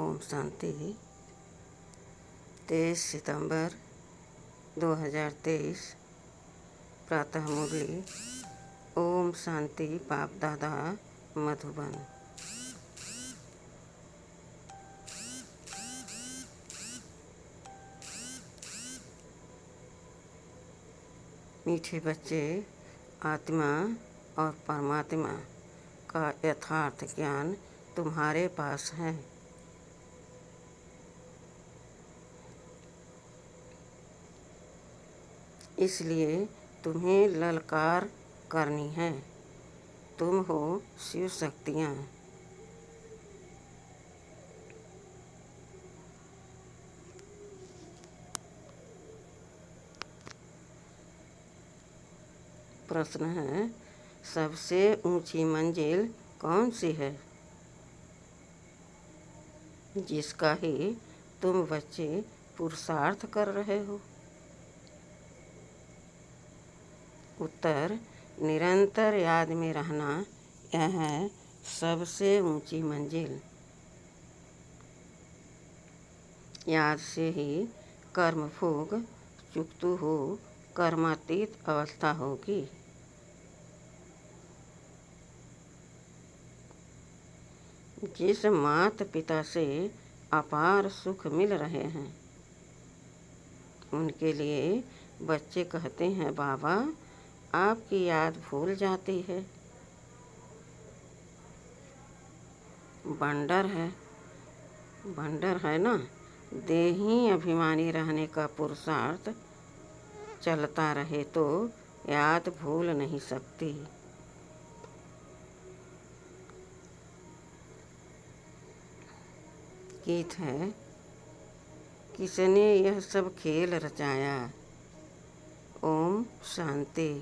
ओम शांति। 23 सितंबर 2023 प्रातः मुरली। ओम शांति। बाप दादा मधुबन। मीठे बच्चे, आत्मा और परमात्मा का यथार्थ ज्ञान तुम्हारे पास है। इसलिए तुम्हें ललकार करनी है। तुम हो शिव शक्तियाँ। प्रश्न है, सबसे ऊंची मंजिल कौन सी है, जिसका ही तुम बच्चे पुरुषार्थ कर रहे हो? उत्तर, निरंतर याद में रहना, यह है सबसे ऊंची मंजिल। याद से ही कर्म भोग चुकतु हो कर्मातीत अवस्था होगी। जिस माता पिता से अपार सुख मिल रहे हैं, उनके लिए बच्चे कहते हैं, बाबा आपकी याद भूल जाती है। बंडर है ना, देही अभिमानी रहने का पुरुषार्थ चलता रहे तो याद भूल नहीं सकती। गीत है, किसने यह सब खेल रचाया। ओम शांति।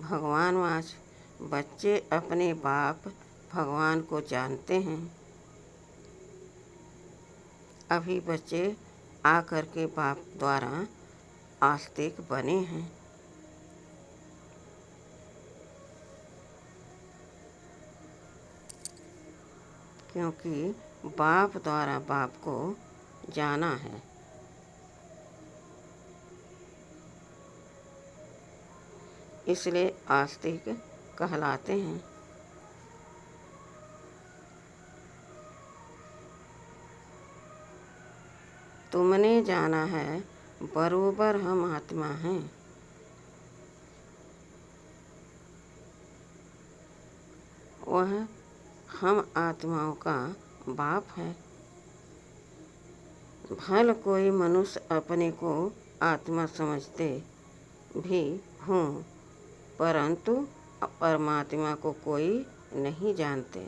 भगवानवाच, बच्चे अपने बाप भगवान को जानते हैं। अभी बच्चे आकर के बाप द्वारा आस्तिक बने हैं। क्योंकि बाप द्वारा बाप को जाना है। इसलिए आस्तिक कहलाते हैं। तुमने जाना है बरोबर हम आत्मा हैं। वह हम आत्माओं का बाप है। भल कोई मनुष्य अपने को आत्मा समझते भी हों, परंतु परमात्मा को कोई नहीं जानते।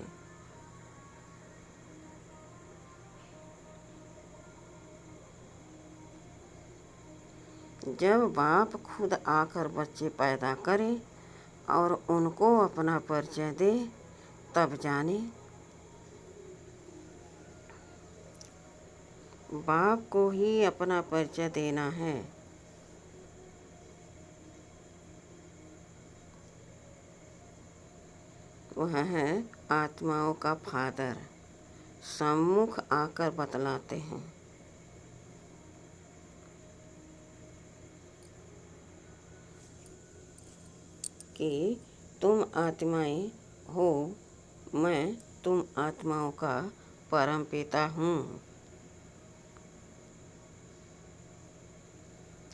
जब बाप खुद आकर बच्चे पैदा करे और उनको अपना परिचय दे, तब जाने। बाप को ही अपना परिचय देना है। वह है आत्माओं का फादर। सम्मुख आकर बतलाते हैं कि तुम आत्माएं हो, मैं तुम आत्माओं का परम पिता हूँ।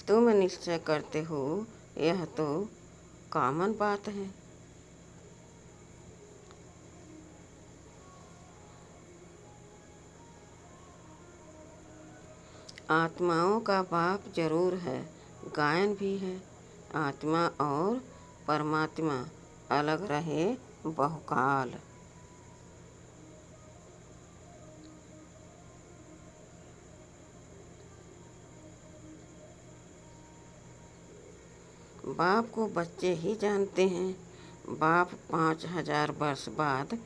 तुम निश्चय करते हो, यह तो कॉमन बात है। आत्माओं का बाप जरूर है, गायन भी है। आत्मा और परमात्मा अलग रहे बहुकाल। बाप को बच्चे ही जानते हैं। बाप 5000 वर्ष बाद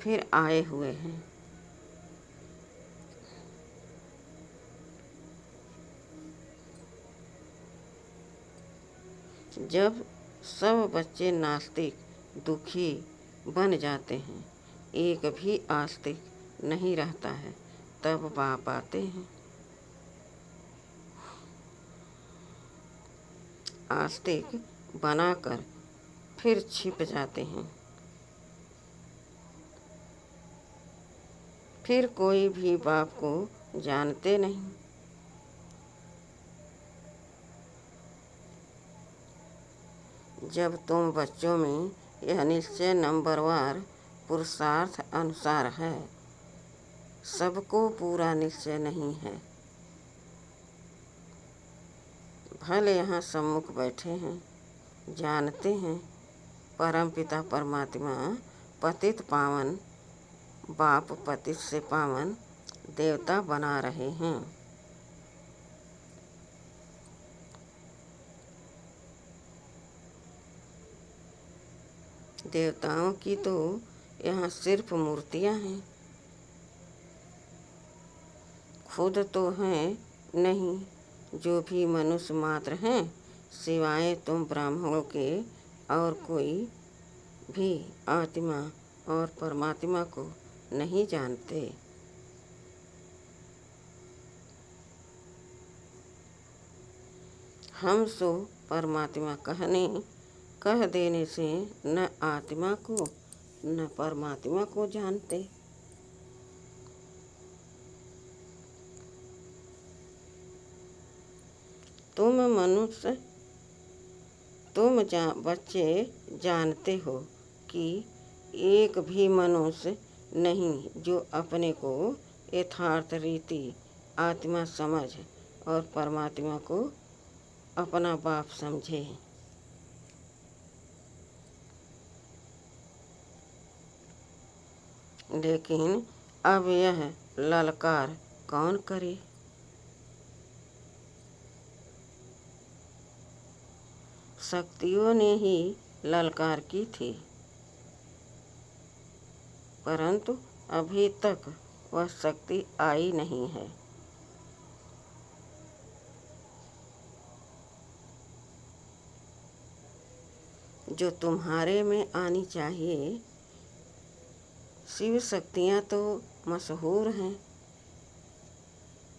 फिर आए हुए हैं। जब सब बच्चे नास्तिक दुखी बन जाते हैं, एक भी आस्तिक नहीं रहता है, तब बाप आते हैं। आस्तिक बनाकर फिर छिप जाते हैं। फिर कोई भी बाप को जानते नहीं। जब तुम बच्चों में यह निश्चय नंबरवार पुरुषार्थ अनुसार है, सबको पूरा निश्चय नहीं है। भले यहाँ सम्मुख बैठे हैं, जानते हैं परम पिता परमात्मा पतित पावन, बाप पतित से पावन देवता बना रहे हैं। देवताओं की तो यहाँ सिर्फ मूर्तियाँ हैं, खुद तो हैं नहीं। जो भी मनुष्य मात्र हैं, सिवाय तुम ब्राह्मणों के और कोई भी आत्मा और परमात्मा को नहीं जानते। हम सो परमात्मा कह देने से न आत्मा को न परमात्मा को जानते। तुम मनुष्य, बच्चे जानते हो कि एक भी मनुष्य नहीं जो अपने को यथार्थ रीति आत्मा समझ और परमात्मा को अपना बाप समझे। लेकिन अब यह ललकार कौन करे? शक्तियों ने ही ललकार की थी, परंतु अभी तक वह शक्ति आई नहीं है। जो तुम्हारे में आनी चाहिए। शिव शक्तियाँ तो मशहूर हैं,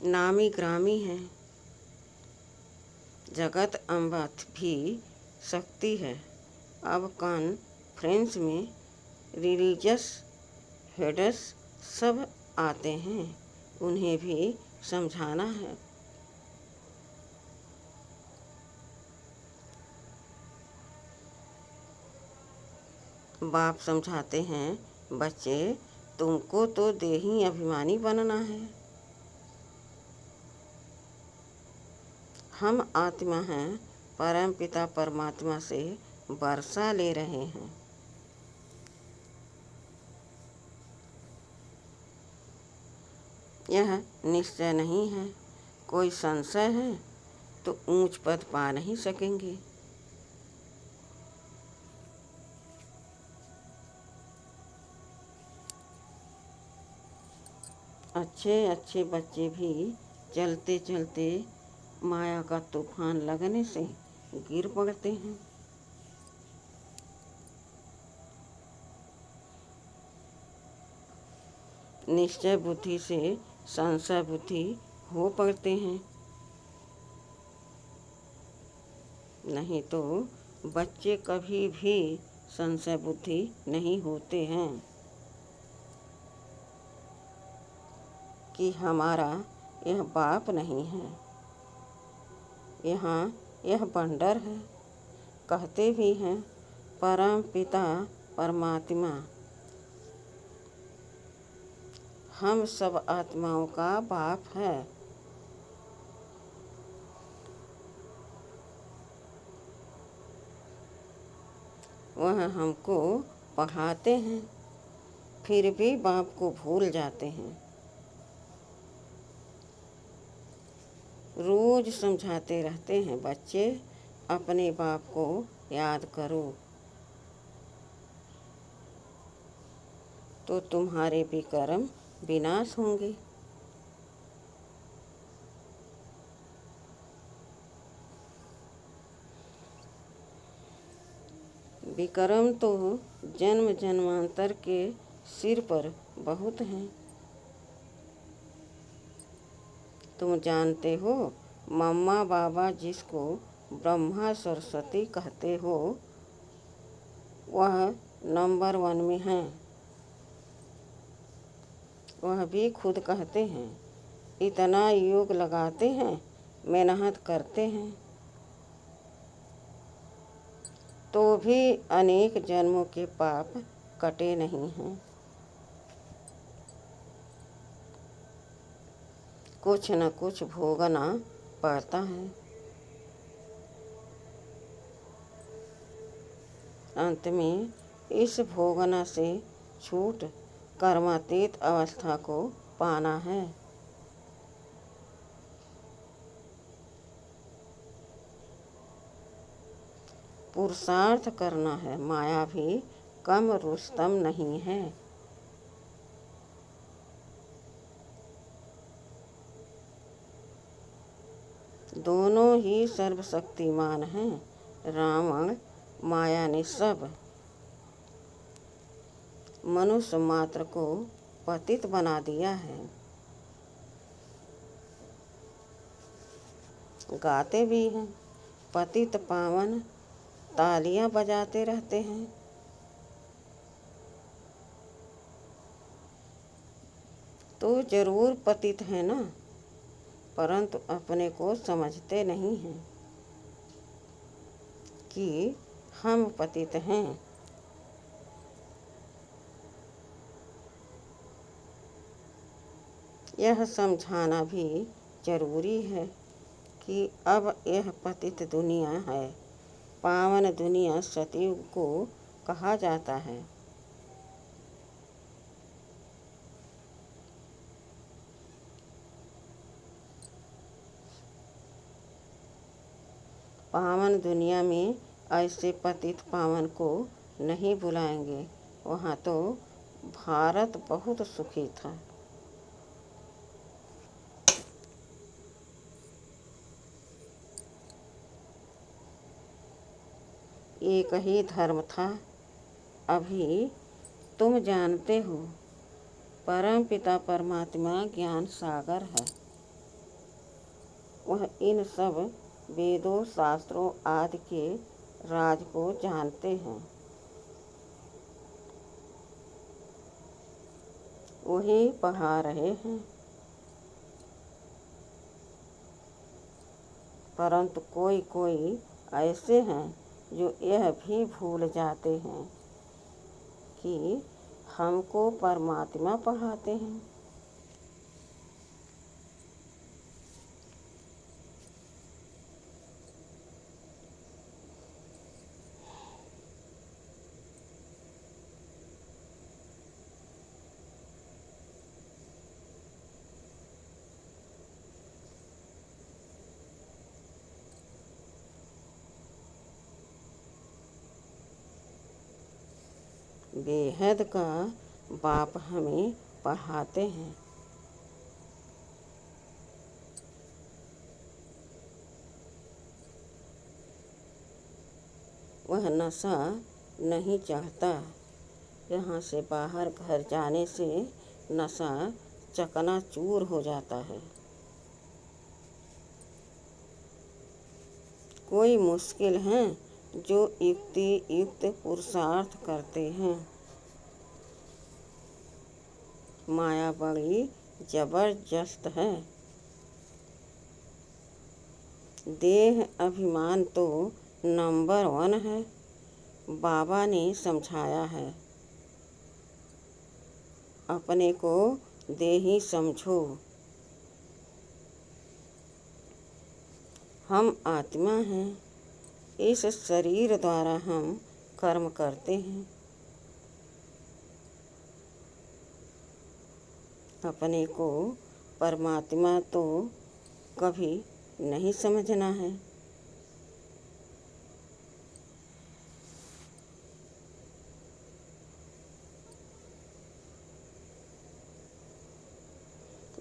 नामी ग्रामी हैं। जगत अम्बा भी शक्ति है। अब कॉन्फ्रेंस में रिलीजियस हेडस सब आते हैं, उन्हें भी समझाना है। बाप समझाते हैं, बच्चे तुमको तो देही अभिमानी बनना है। हम आत्मा हैं, परम पिता परमात्मा से वर्षा ले रहे हैं। यह निश्चय नहीं है। कोई संशय है तो ऊंच पद पा नहीं सकेंगे। अच्छे अच्छे बच्चे भी चलते चलते माया का तूफान लगने से गिर पड़ते हैं। निश्चय बुद्धि से संशय बुद्धि हो पड़ते हैं। नहीं तो बच्चे कभी भी संशय बुद्धि नहीं होते हैं कि हमारा यह बाप नहीं है, यहाँ यह बंडर है। कहते भी हैं परम पिता परमात्मा हम सब आत्माओं का बाप है। वह हमको पढ़ाते हैं, फिर भी बाप को भूल जाते हैं। रोज समझाते रहते हैं, बच्चे अपने बाप को याद करो तो तुम्हारे भी कर्म विनाश होंगे। विकर्म तो जन्म जन्मांतर के सिर पर बहुत हैं। तुम जानते हो, मम्मा बाबा जिसको ब्रह्मा सरस्वती कहते हो, वह नंबर 1 में हैं। वह भी खुद कहते हैं, इतना योग लगाते हैं, मेहनत करते हैं, तो भी अनेक जन्मों के पाप कटे नहीं हैं। कुछ न कुछ भोगना पड़ता है। अंत में इस भोगना से छूट कर्मातीत अवस्था को पाना है। पुरुषार्थ करना है। माया भी कम रुस्तम नहीं है। दोनों ही सर्वशक्तिमान हैं। रावण माया ने सब मनुष्य मात्र को पतित बना दिया है। गाते भी हैं, पतित पावन, तालियां बजाते रहते हैं। तो जरूर पतित है ना, परंतु अपने को समझते नहीं हैं कि हम पतित हैं। यह समझाना भी जरूरी है कि अब यह पतित दुनिया है। पावन दुनिया सतयुग को कहा जाता है। पावन दुनिया में ऐसे पतित पावन को नहीं बुलाएंगे। वहाँ तो भारत बहुत सुखी था। एक ही धर्म था। अभी तुम जानते हो, परम पिता परमात्मा ज्ञान सागर है। वह इन सब वेदों शास्त्रों आदि के राज को जानते हैं। वही पढ़ा रहे हैं। परंतु कोई कोई ऐसे हैं जो यह भी भूल जाते हैं कि हमको परमात्मा पढ़ाते हैं। बेहद का बाप हमें पढ़ाते हैं। वह नशा नहीं चढ़ता। यहाँ से बाहर घर जाने से नशा चकनाचूर हो जाता है। कोई मुश्किल है जो युक्ति युक्त पुरुषार्थ करते हैं। माया बड़ी जबरदस्त है। देह अभिमान तो नंबर 1 है। बाबा ने समझाया है, अपने को देही समझो। हम आत्मा हैं। इस शरीर द्वारा हम कर्म करते हैं। अपने को परमात्मा तो कभी नहीं समझना है।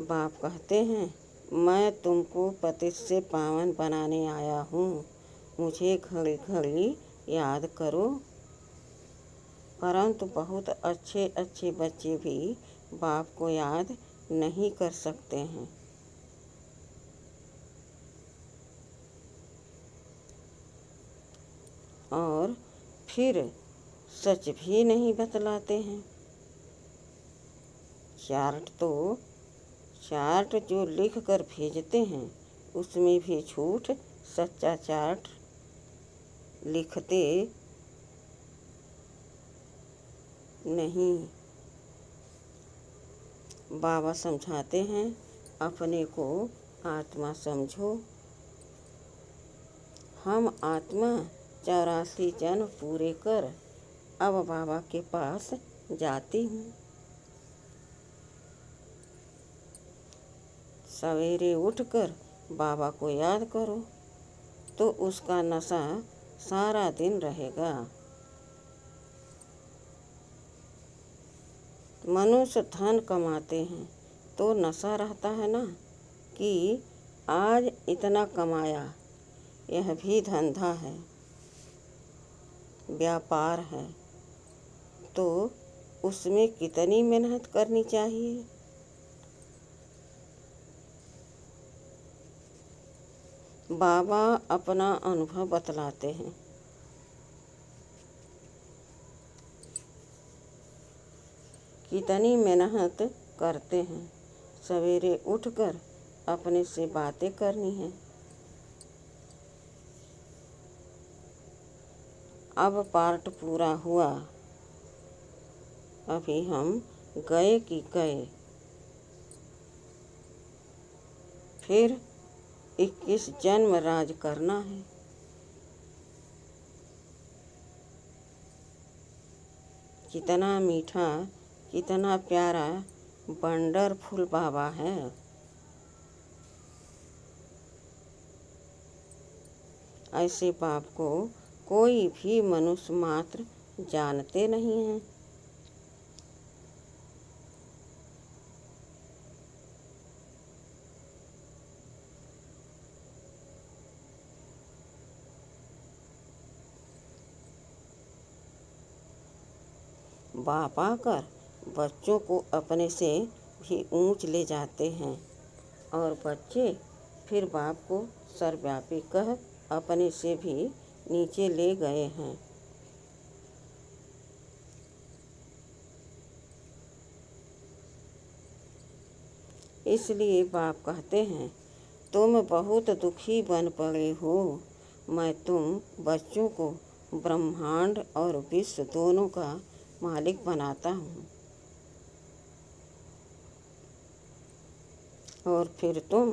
बाप कहते हैं, मैं तुमको पतित से पावन बनाने आया हूँ। मुझे घड़ी घड़ी याद करो परंतु बहुत अच्छे अच्छे बच्चे भी बाप को याद नहीं कर सकते हैं। और फिर सच भी नहीं बतलाते हैं। चार्ट जो लिख कर भेजते हैं उसमें भी झूठ सच्चा चार्ट लिखते नहीं। बाबा समझाते हैं, अपने को आत्मा समझो। हम आत्मा 84 जन्म पूरे कर अब बाबा के पास जाती हूँ। सवेरे उठकर बाबा को याद करो तो उसका नशा सारा दिन रहेगा। मनुष्य धन कमाते हैं तो नशा रहता है ना कि आज इतना कमाया, यह भी धंधा है, व्यापार है, तो उसमें कितनी मेहनत करनी चाहिए। बाबा अपना अनुभव बतलाते हैं। कितनी मेहनत करते हैं। सवेरे उठकर अपने से बातें करनी है। अब पार्ट पूरा हुआ, अभी हम गए कि गए। फिर 21 जन्म राज करना है। कितना मीठा, कितना प्यारा वंडरफुल बाबा है। ऐसे बाप को कोई भी मनुष्य मात्र जानते नहीं हैं। बाप आकर बच्चों को अपने से भी ऊंच ले जाते हैं और बच्चे फिर बाप को सर्वव्यापी कह अपने से भी नीचे ले गए हैं। इसलिए बाप कहते हैं, तुम बहुत दुखी बन पड़े हो। मैं तुम बच्चों को ब्रह्मांड और विश्व दोनों का मालिक बनाता हूँ और फिर तुम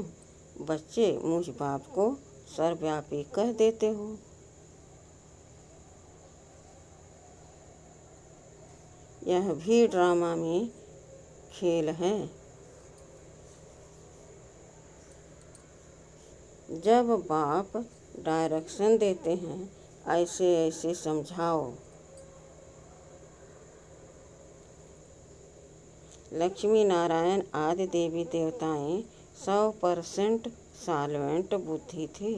बच्चे मुझ बाप को सर्वव्यापी कह देते हो। यह भी ड्रामा में खेल है। जब बाप डायरेक्शन देते हैं, ऐसे ऐसे समझाओ। लक्ष्मी नारायण आदि देवी देवताएं 100% साल्वेंट बुद्धि थे।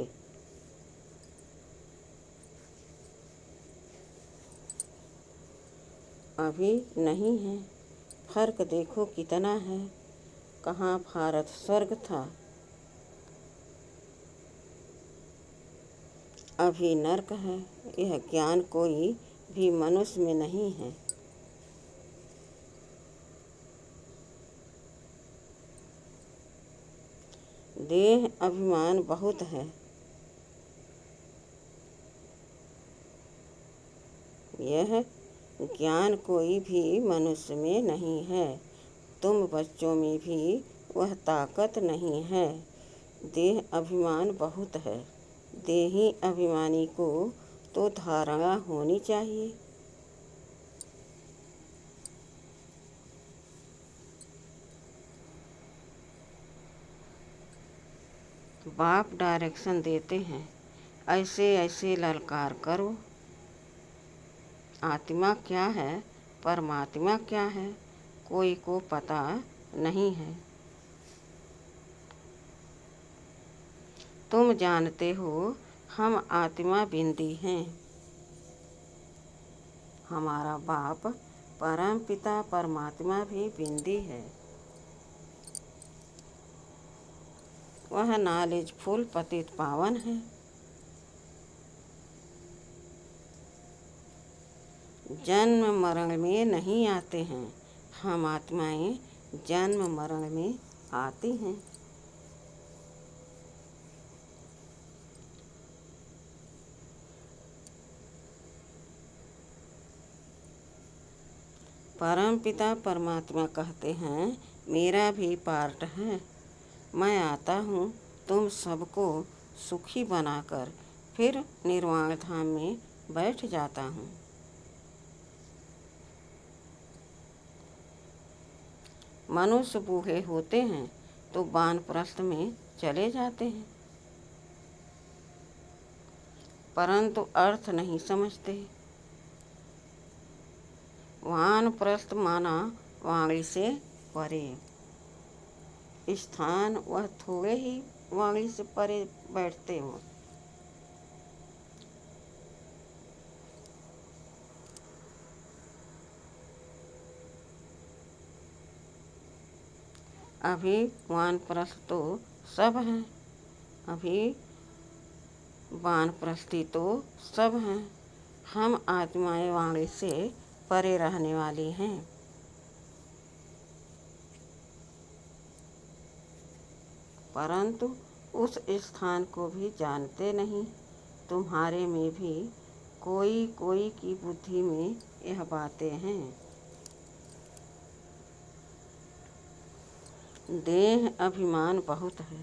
अभी नहीं है। फर्क देखो कितना है। कहाँ भारत स्वर्ग था, अभी नरक है। यह ज्ञान कोई भी मनुष्य में नहीं है। देह अभिमान बहुत है। यह ज्ञान कोई भी मनुष्य में नहीं है। तुम बच्चों में भी वह ताकत नहीं है। देह अभिमान बहुत है। देही अभिमानी को तो धारणा होनी चाहिए। बाप डायरेक्शन देते हैं, ऐसे ऐसे ललकार करो। आत्मा क्या है, परमात्मा क्या है, कोई को पता नहीं है। तुम जानते हो हम आत्मा बिंदी हैं। हमारा बाप परम पिता परमात्मा भी बिंदी है। वह नॉलेज फुल पतित पावन है। जन्म मरण में नहीं आते हैं, हम आत्माएं जन्म मरण में आती हैं। परम पिता परमात्मा कहते हैं, मेरा भी पार्ट है। मैं आता हूँ तुम सबको सुखी बनाकर, फिर निर्वाण धाम में बैठ जाता हूँ। मनुष्य बूढ़े होते हैं तो वानप्रस्थ में चले जाते हैं, परंतु अर्थ नहीं समझते। वानप्रस्थ माना वाणी से परे स्थान, वह थोड़े ही वाणी से परे बैठते हो। अभी वानप्रस्थ तो सब हैं, अभी वानप्रस्थी तो सब हैं। हम आत्माएं वाणी से परे रहने वाली हैं। परंतु उस स्थान को भी जानते नहीं। तुम्हारे में भी कोई कोई की बुद्धि में यह बातें हैं। देह अभिमान बहुत है,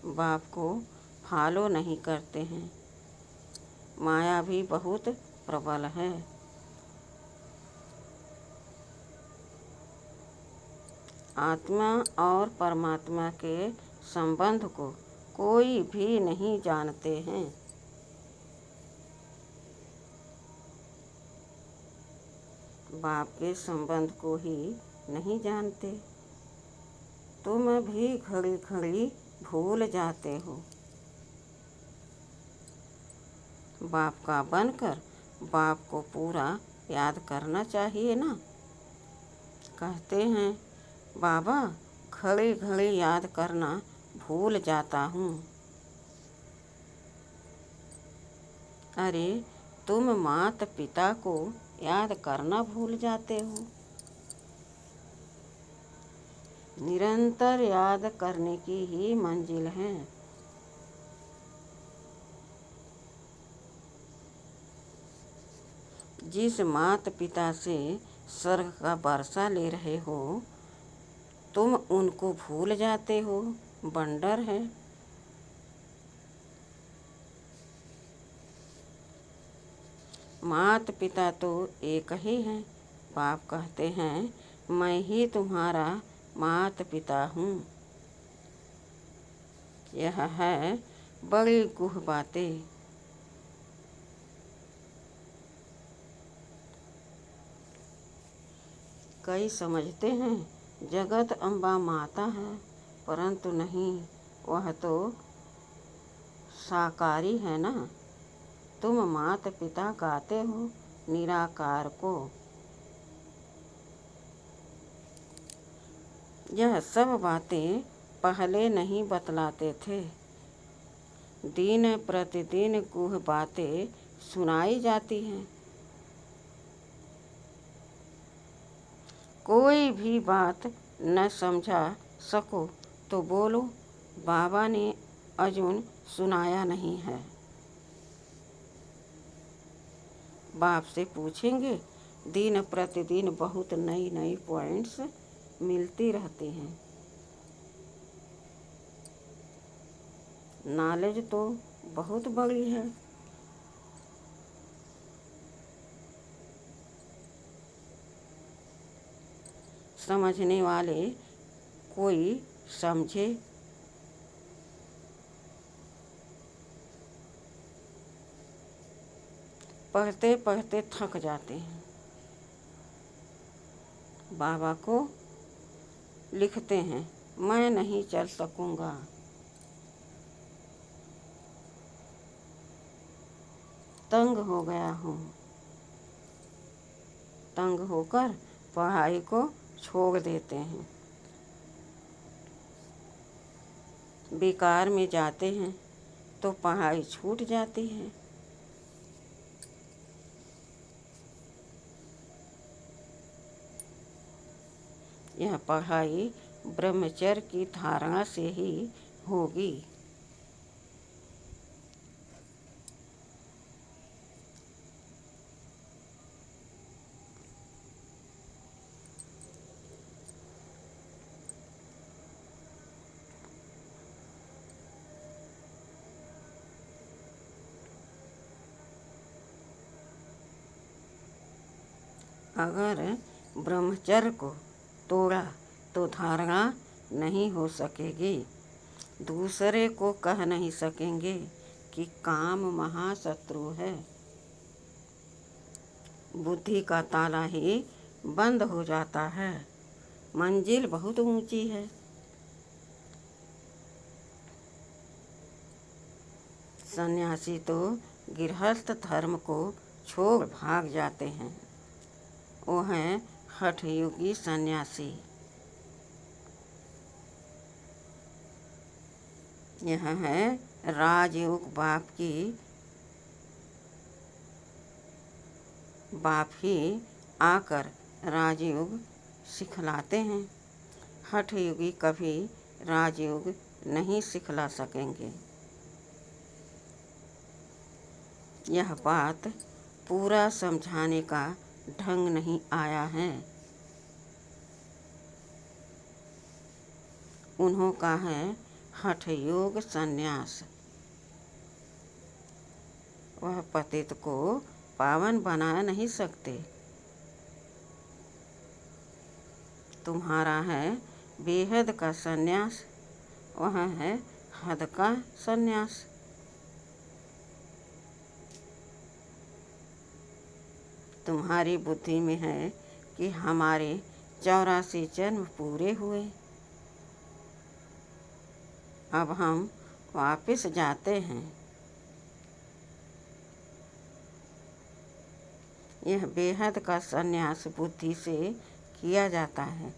बाप को फॉलो नहीं करते हैं। माया भी बहुत प्रबल है। आत्मा और परमात्मा के संबंध को कोई भी नहीं जानते हैं। बाप के संबंध को ही नहीं जानते। तुम भी घड़ी घड़ी भूल जाते हो। बाप का बनकर बाप को पूरा याद करना चाहिए ना। कहते हैं, बाबा घड़ी घड़ी याद करना भूल जाता हूँ। अरे तुम माता पिता को याद करना भूल जाते हो। निरंतर याद करने की ही मंजिल है। जिस माता पिता से स्वर्ग का वर्षा ले रहे हो, तुम उनको भूल जाते हो, बंडर है। माता पिता तो एक ही हैं। बाप कहते हैं, मैं ही तुम्हारा माता पिता हूँ। यह है बड़ी गुह बातें। कई समझते हैं जगत अम्बा माता है, परंतु नहीं, वह तो साकारी है ना। तुम माता पिता गाते हो निराकार को। यह सब बातें पहले नहीं बतलाते थे। दिन प्रतिदिन गुह बातें सुनाई जाती हैं। कोई भी बात न समझा सको तो बोलो, बाबा ने अजून सुनाया नहीं है। बाप से पूछेंगे, दिन प्रतिदिन बहुत नई नई पॉइंट्स मिलती रहती हैं। नॉलेज तो बहुत बड़ी है। समझने वाले कोई समझे। पढ़ते पढ़ते थक जाते हैं। बाबा को लिखते हैं, मैं नहीं चल सकूँगा। तंग हो गया हूँ। तंग होकर पढ़ाई को छोड़ देते हैं। बेकार में जाते हैं तो पढ़ाई छूट जाती है। यह पढ़ाई ब्रह्मचर्य की धारणा से ही होगी। अगर ब्रह्मचर्य को तोड़ा तो धारणा नहीं हो सकेगी। दूसरे को कह नहीं सकेंगे कि काम महाशत्रु है। बुद्धि का ताला ही बंद हो जाता है। मंजिल बहुत ऊंची है। सन्यासी तो गृहस्थ धर्म को छोड़ भाग जाते हैं। वो हैं हठयोगी सन्यासी। यह है राजयोग बाप ही आकर राजयोग सिखलाते हैं। हठयोगी कभी राजयोग नहीं सिखला सकेंगे। यह बात पूरा समझाने का ढंग नहीं आया है। उन्हों का है हठयोग संन्यास। वह पतित को पावन बना नहीं सकते। तुम्हारा है बेहद का संन्यास, वह है हद का संन्यास। तुम्हारी बुद्धि में है कि हमारे 84 जन्म पूरे हुए, अब हम वापस जाते हैं। यह बेहद का संन्यास बुद्धि से किया जाता है।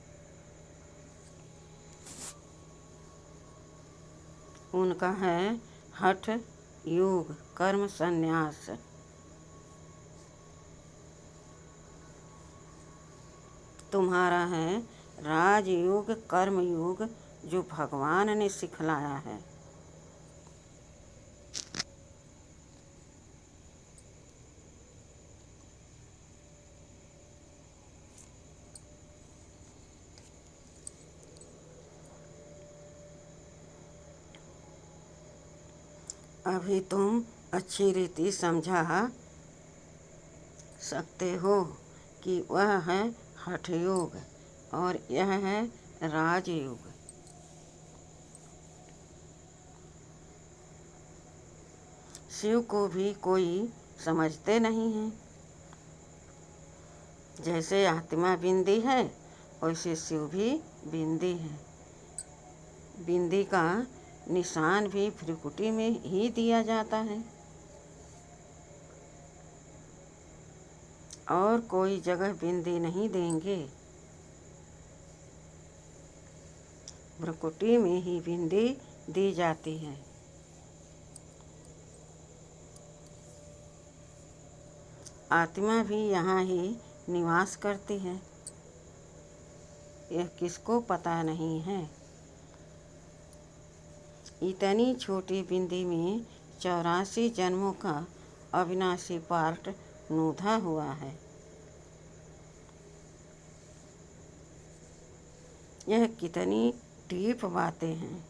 उनका है हठ योग कर्म संन्यास। तुम्हारा है राजयोग कर्म योग जो भगवान ने सिखलाया है। अभी तुम अच्छी रीति समझा सकते हो कि वह है हठ योग और यह है राजयोग। शिव को भी कोई समझते नहीं है। जैसे आत्मा बिंदी है वैसे शिव भी बिंदी है। बिंदी का निशान भी भ्रिकुटी में ही दिया जाता है और कोई जगह बिंदी नहीं देंगे। भ्रिकुटी में ही बिंदी दी जाती है। आत्मा भी यहाँ ही निवास करती है, यह किसको पता नहीं है। इतनी छोटी बिंदी में 84 जन्मों का अविनाशी पार्ट नूधा हुआ है। यह कितनी डीप बातें हैं,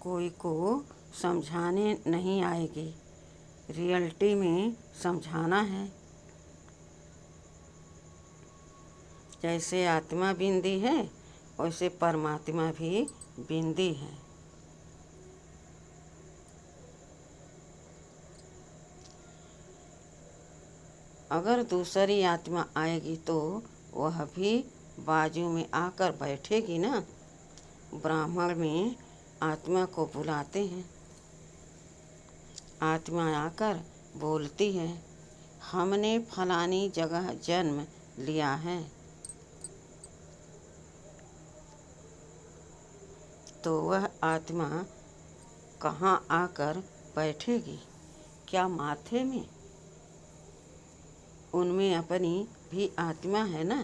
कोई को समझाने नहीं आएगी। रियलिटी में समझाना है। जैसे आत्मा बिंदी है वैसे परमात्मा भी बिंदी है। अगर दूसरी आत्मा आएगी तो वह भी बाजू में आकर बैठेगी ना। ब्राह्मण में आत्मा को बुलाते हैं, आत्मा आकर बोलती है, हमने फलानी जगह जन्म लिया है, तो वह आत्मा कहाँ आकर बैठेगी? क्या माथे में? उनमें अपनी भी आत्मा है ना।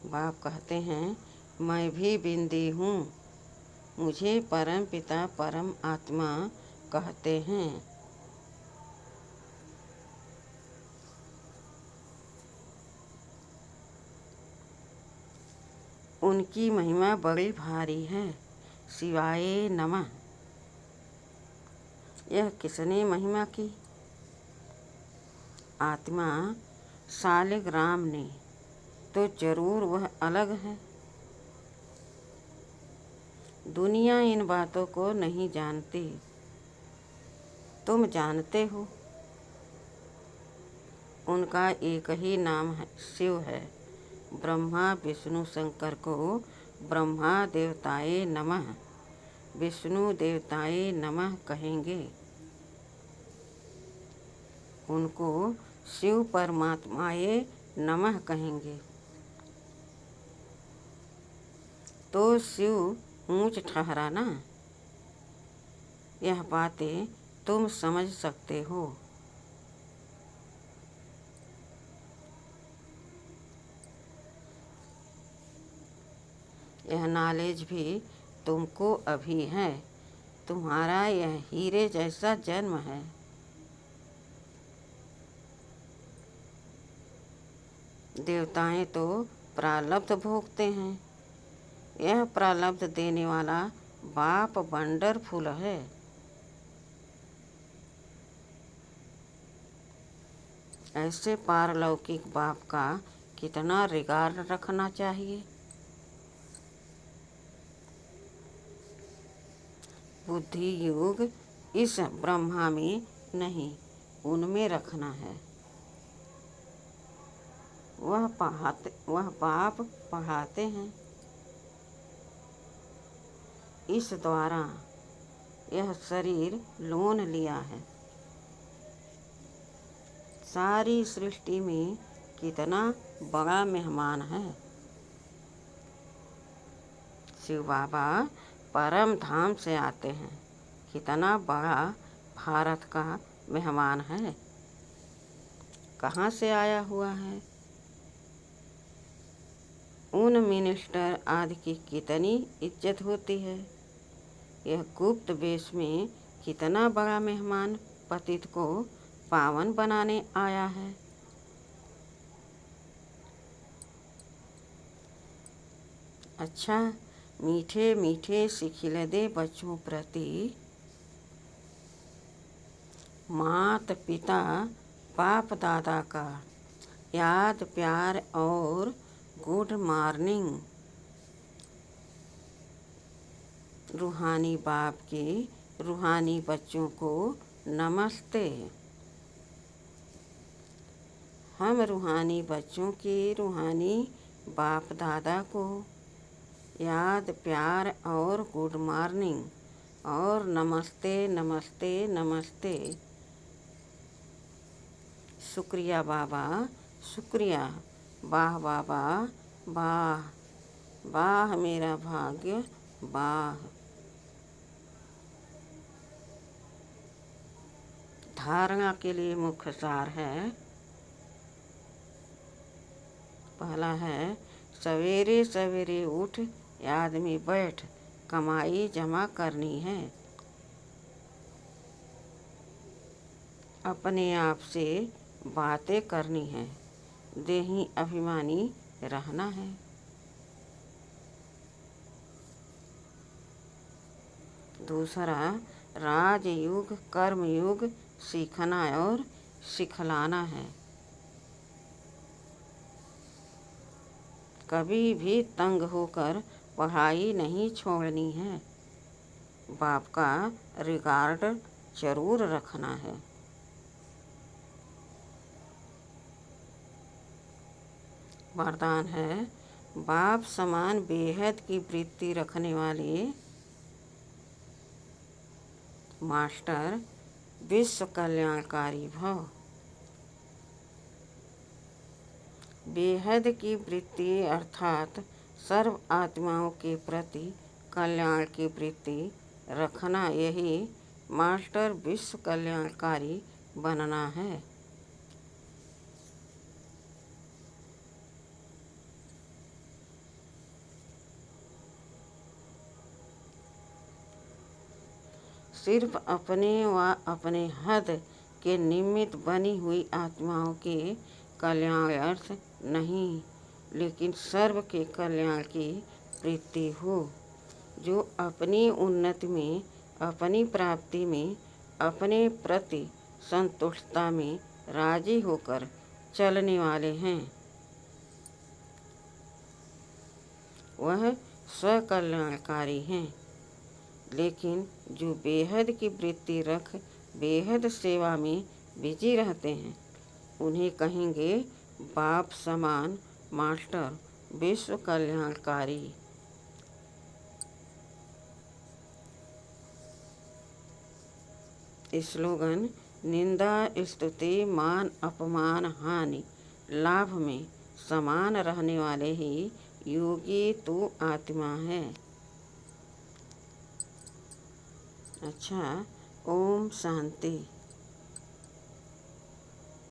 बाप कहते हैं, मैं भी बिंदी हूँ, मुझे परम पिता परम आत्मा कहते हैं। उनकी महिमा बड़ी भारी है। शिवाय नमः। यह किसने महिमा की? आत्मा शालिग्राम ने, तो जरूर वह अलग है। दुनिया इन बातों को नहीं जानती, तुम जानते हो। उनका एक ही नाम है, शिव है। ब्रह्मा विष्णु शंकर को ब्रह्मा देवताए नमः, विष्णु देवताए नमः कहेंगे। उनको शिव परमात्माए नमः कहेंगे। तो शिव ऊंच ठहरा ना। यह बातें तुम समझ सकते हो। यह नॉलेज भी तुमको अभी है। तुम्हारा यह हीरे जैसा जन्म है। देवताएं तो प्रारब्ध भोगते हैं। यह प्रारब्ध देने वाला बाप वंडरफुल है। ऐसे पारलौकिक बाप का कितना रिगार्ड रखना चाहिए। बुद्धि योग इस ब्रह्मा में नहीं, उनमें रखना है। वह बाप पढ़ाते हैं। इस द्वारा यह शरीर लोन लिया है। सारी सृष्टि में कितना बड़ा मेहमान है। शिव बाबा परम धाम से आते हैं। कितना बड़ा भारत का मेहमान है। कहाँ से आया हुआ है। उन मिनिस्टर आदि की कितनी इज्जत होती है। यह गुप्त वेश में कितना बड़ा मेहमान पतित को पावन बनाने आया है। अच्छा, मीठे मीठे सिखिलदे बच्चों प्रति मात पिता बाप दादा का याद प्यार और गुड मॉर्निंग। रूहानी बाप के रूहानी बच्चों को नमस्ते। हम रूहानी बच्चों के रूहानी बाप दादा को याद प्यार और गुड मॉर्निंग और नमस्ते नमस्ते नमस्ते। शुक्रिया बाबा, शुक्रिया। वाह बाबा, वाह वाह मेरा भाग्य, वाह। धारणा के लिए मुख्य सार है। पहला है, सवेरे सवेरे उठ आदमी बैठ, कमाई जमा करनी है। अपने आप से बातें करनी है। देही अभिमानी रहना है। दूसरा, राजयोग कर्मयोग सीखना और सिखलाना है। कभी भी तंग होकर पढ़ाई नहीं छोड़नी है। बाप का रिगार्ड जरूर रखना है। वरदान है, बाप समान बेहद की वृत्ति रखने वाले मास्टर विश्व कल्याणकारी भव। बेहद की वृत्ति अर्थात सर्व आत्माओं के प्रति कल्याण की वृत्ति रखना, यही मास्टर विश्व कल्याणकारी बनना है। सिर्फ अपने व अपने हद के निमित्त बनी हुई आत्माओं के कल्याण अर्थ नहीं, लेकिन सर्व के कल्याण की वृत्ति हो, जो अपनी उन्नति में, अपनी प्राप्ति में, अपने प्रति संतुष्टता में राजी होकर चलने वाले हैं। वह स्वकल्याणकारी हैं, लेकिन जो बेहद की वृत्ति रख बेहद सेवा में बिजी रहते हैं, उन्हें कहेंगे बाप समान मास्टर विश्व कल्याणकारी। स्लोगन: निंदा स्तुति मान अपमान हानि लाभ में समान रहने वाले ही योगी तू आत्मा है। अच्छा, ओम शांति।